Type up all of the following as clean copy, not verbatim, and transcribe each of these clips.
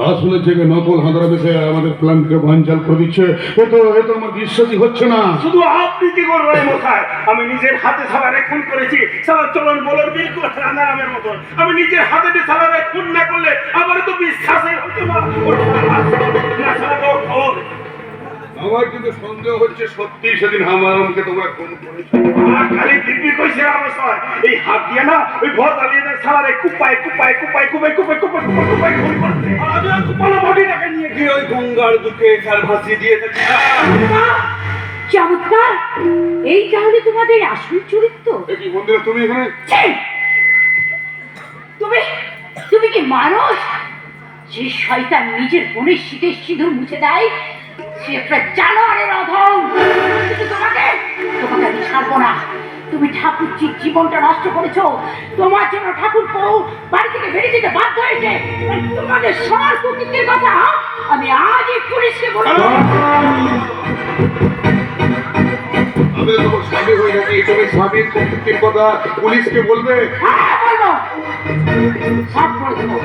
আসলে যে নকল হাঁদারা বিষয়ে আমাদের প্ল্যানকে ভাঞ্চাল করে দিচ্ছে, এ তো আমার বিশ্বাসই হচ্ছে না। শুধু আপনি কি করবেন মশাই? আমি নিজের হাতে সালারে খুন করেছি। সালার চলন বলর বিলকুল রানারামের মতন। আমি নিজের হাতে সালারে খুন না করলে আমার তো বিশ্বাসই হতো না। আমার কিন্তু সন্দেহ হচ্ছে সত্যি সেদিন হামারমকে তোমরা খুন করেছো। খালি দিব্যি কইছে মশাই, এই হাত দিয়ে না ওই ঘর জ্বালিয়ে সালারে কুপায় কুপায় কুপায় কুপায় কুপায় কুপায় কুপায় কুপায় খুন করছে। আমি কুপালো বডিটাকে নিয়ে গিয়ে ওই গঙ্গার বুকে কার ভাসিয়ে দিয়ে থাকি। চমৎকার! এই তাহলে তোমাদের আসল চরিত্র। কি বন্ধুরা তুমি এখানে? তুমি তুমি কি মানুষ? যে শয়তান নিজের বোনের শীতের সিঁদুর মুছে দেয় সে একটা জানোয়ারের অধম। কিন্তু তোমাকে তোমাকে আমি ছাড়বো না। তুমি ঠাকুরজির জীবনটা নষ্ট করেছো। তোমার জন্য ঠাকুর বউ বাড়ি থেকে বেরিয়ে যেতে বাধ্য হয়েছে। তোমাদের সবার প্রকৃতির কথা আমি আজই পুলিশকে বলবো। আমি তোমার স্বামী হয়ে গেছি, তুমি স্বামীর প্রকৃতির কথা পুলিশকে বলবে? হ্যাঁ বলবো, সব বলে দেবো।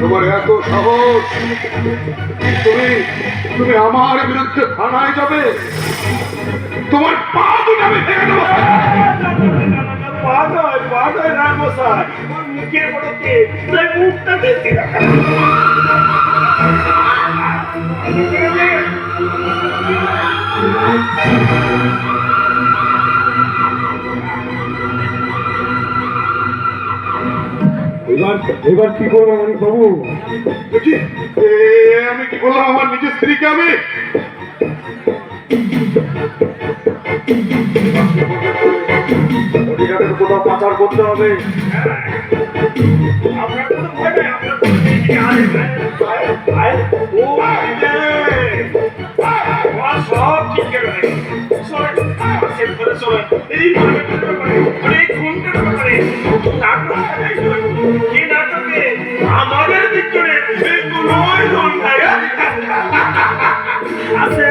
তোমার এত সাহস, তুমি আমার বিরুদ্ধে থানায় যাবে? তোমার পা দুটো আমি ভেঙে দেবো। পা নয় না মশাই, ওর মুখের বড়তে তাই মুখটা দেখতে রাখা। এবার কি করবো মানিক বাবু? আমি কি করলাম আমার নিজের স্ত্রীকে? আমি কোথাও পাচার করতে হবে। আপনার কোনো ভয় নেই, আপনার কোনো সব ঠিক করে এই নাটকে আমাদের ভিতরে আছে।